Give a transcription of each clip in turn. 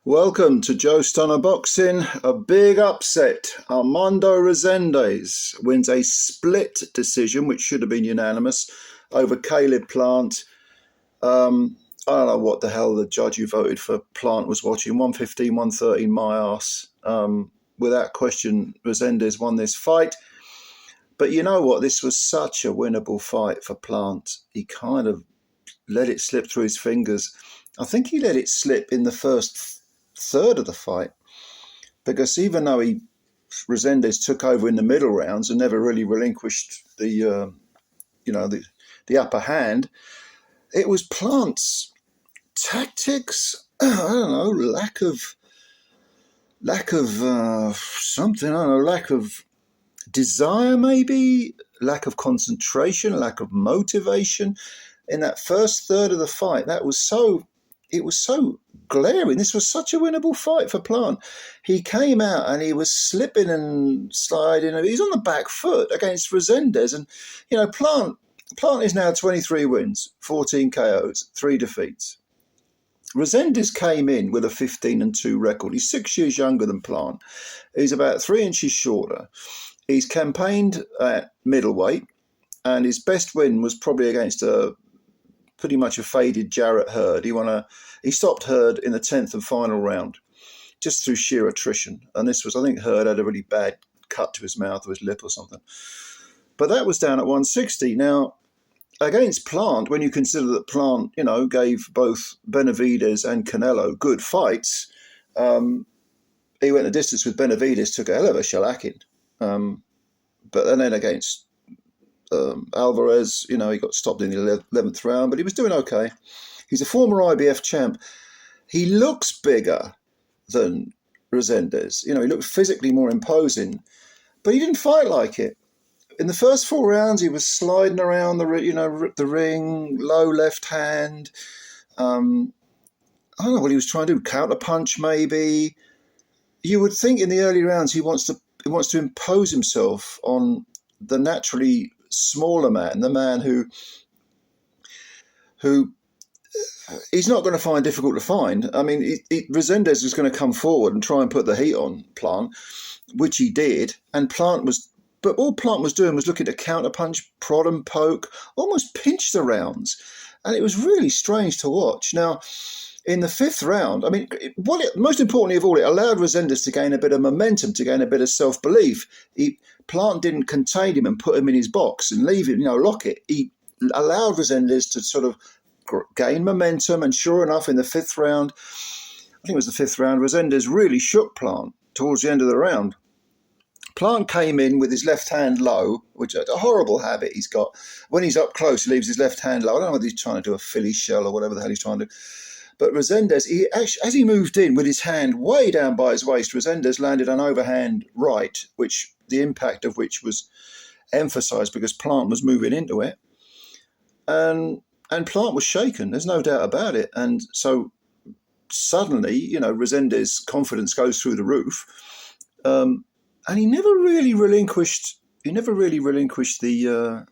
Welcome to Joe Stunner Boxing. A big upset. Armando Resendez wins a split decision, which should have been unanimous, over Caleb Plant. I don't know what the hell the judge who voted for Plant was watching. 115, 113, my arse. Without question, Resendez won this fight. But you know what? This was such a winnable fight for Plant. He kind of let it slip through his fingers. I think he let it slip in the first third of the fight, because even though Resendez took over in the middle rounds and never really relinquished the upper hand, it was Plant's tactics. I don't know, lack of something. I don't know, lack of desire, maybe lack of concentration, lack of motivation in that first third of the fight. It was so glaring. This was such a winnable fight for Plant. He came out and he was slipping and sliding. He's on the back foot against Resendez. And, Plant is now 23 wins, 14 KOs, 3 defeats. Resendez came in with a 15-2 record. He's 6 years younger than Plant. He's about 3 inches shorter. He's campaigned at middleweight, and his best win was probably against pretty much a faded Jarrett Hurd. He stopped Hurd in the 10th and final round, just through sheer attrition. And this was, I think Hurd had a really bad cut to his mouth or his lip or something. But that was down at 160. Now, against Plant, when you consider that Plant, gave both Benavidez and Canelo good fights, he went the distance with Benavidez, took a hell of a shellacking. But then against Alvarez, he got stopped in the 11th round, but he was doing okay. He's a former IBF champ. He looks bigger than Resendez. He looks physically more imposing, but he didn't fight like it. In the first 4 rounds, he was sliding around the ring, low left hand. I don't know what he was trying to do. Counter punch, maybe. You would think in the early rounds he wants to impose himself on the naturally smaller man, the man who he's not going to find difficult to find. I mean, Resendez was going to come forward and try and put the heat on Plant, which he did, and but all Plant was doing was looking to counterpunch, prod and poke, almost pinch the rounds, and it was really strange to watch. Now, in the 5th round, I mean, most importantly of all, it allowed Resendez to gain a bit of momentum, to gain a bit of self-belief. Plant didn't contain him and put him in his box and leave him, lock it. He allowed Resendez to sort of gain momentum, and sure enough, in the 5th round, I think it was the 5th round, Resendez really shook Plant towards the end of the round. Plant came in with his left hand low, which is a horrible habit he's got. When he's up close, he leaves his left hand low. I don't know whether he's trying to do a Philly shell or whatever the hell he's trying to do. But Resendez, as he moved in with his hand way down by his waist, Resendez landed an overhand right, which the impact of which was emphasised because Plant was moving into it. And Plant was shaken, there's no doubt about it. And so suddenly, Resendez's confidence goes through the roof. And he never really relinquished the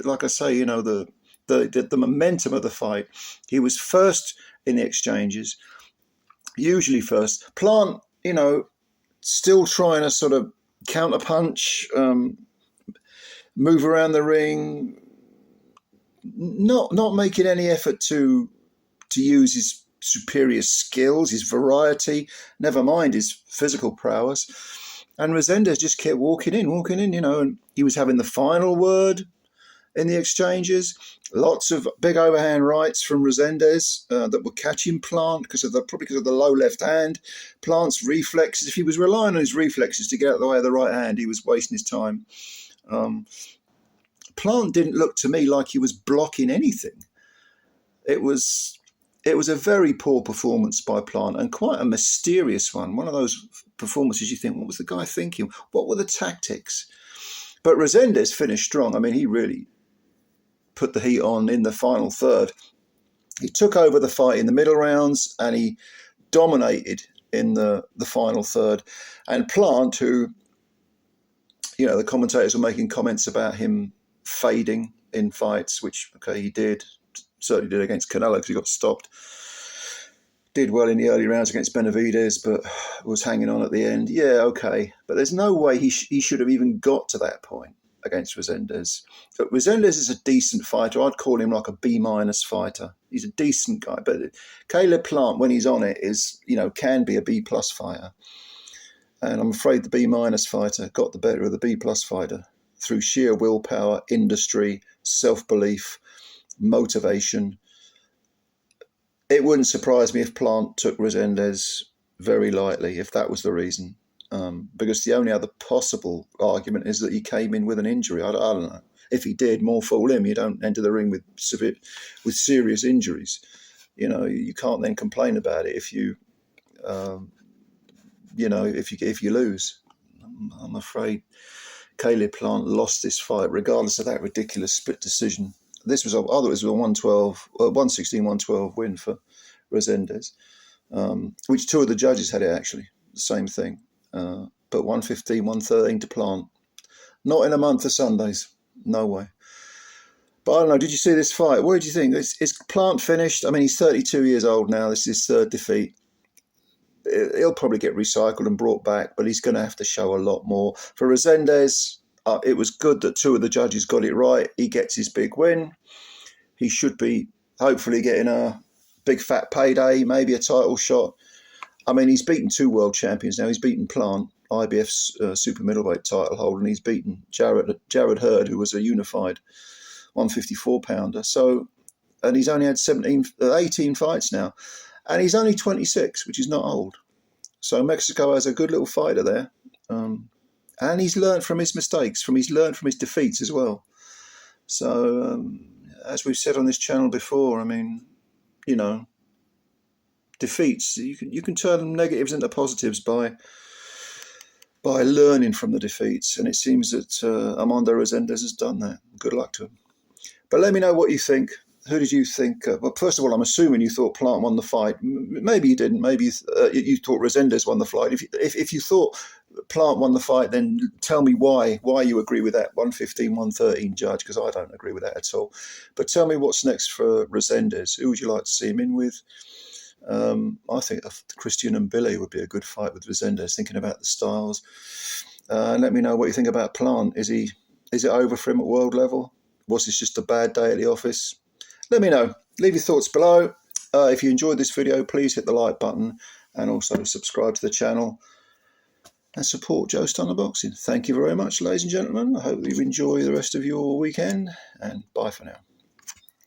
like I say, the momentum of the fight. He was first in the exchanges, usually first. Plant, still trying to sort of counterpunch, move around the ring, not making any effort to use his superior skills, his variety, never mind his physical prowess. And Resendez just kept walking in, and he was having the final word in the exchanges. Lots of big overhand rights from Resendez that were catching Plant probably because of the low left hand. Plant's reflexes, if he was relying on his reflexes to get out of the way of the right hand, he was wasting his time. Plant didn't look to me like he was blocking anything. It was a very poor performance by Plant, and quite a mysterious one. One of those performances you think, what was the guy thinking? What were the tactics? But Resendez finished strong. I mean, he really put the heat on in the final third. He took over the fight in the middle rounds, and he dominated in the final third. And Plant, who, the commentators were making comments about him fading in fights, which, okay, he did. Certainly did against Canelo because he got stopped. Did well in the early rounds against Benavides, but was hanging on at the end. Yeah, okay. But there's no way he should have even got to that point against Resendez. But Resendez is a decent fighter. I'd call him like a B- fighter. He's a decent guy. But Caleb Plant, when he's on it, is, can be a B+ fighter. And I'm afraid the B- fighter got the better of the B+ fighter through sheer willpower, industry, self-belief, motivation. It wouldn't surprise me if Plant took Resendez very lightly, if that was the reason. Because the only other possible argument is that he came in with an injury. I don't know. If he did, more fool him. You don't enter the ring with serious injuries. You can't then complain about it if you lose. I'm afraid Caleb Plant lost this fight, regardless of that ridiculous split decision. This was, although it was a 116-112 win for Resendez, which two of the judges had it actually, the same thing. But 115-113 to Plant. Not in a month of Sundays. No way. But I don't know, did you see this fight? What did you think? Is Plant finished? I mean, he's 32 years old now. This is his third defeat. He'll probably get recycled and brought back, but he's going to have to show a lot more. For Resendez, it was good that two of the judges got it right. He gets his big win. He should be hopefully getting a big fat payday, maybe a title shot. I mean, he's beaten two world champions now. He's beaten Plant, IBF's super middleweight title holder, and he's beaten Jared Hurd, who was a unified 154-pounder. So, and he's only had 18 fights now. And he's only 26, which is not old. So Mexico has a good little fighter there. And he's learned from his mistakes, he's learned from his defeats as well. So, as we've said on this channel before, I mean, defeats, you can turn negatives into positives by learning from the defeats. And it seems that Armando Resendez has done that. Good luck to him. But let me know what you think. Who did you think? Well, first of all, I'm assuming you thought Plant won the fight. Maybe you didn't. Maybe you thought Resendez won the fight. If you thought Plant won the fight, then tell me why you agree with that 115-113 judge, because I don't agree with that at all. But tell me what's next for Resendez. Who would you like to see him in with? I think Christian and Billy would be a good fight with Resendez, thinking about the styles. Let me know what you think about Plant. Is it over for him at world level? Was this just a bad day at the office? Let me know. Leave your thoughts below. If you enjoyed this video, please hit the like button and also subscribe to the channel and support Joe Stunner Boxing. Thank you very much, ladies and gentlemen. I hope you enjoy the rest of your weekend, and bye for now.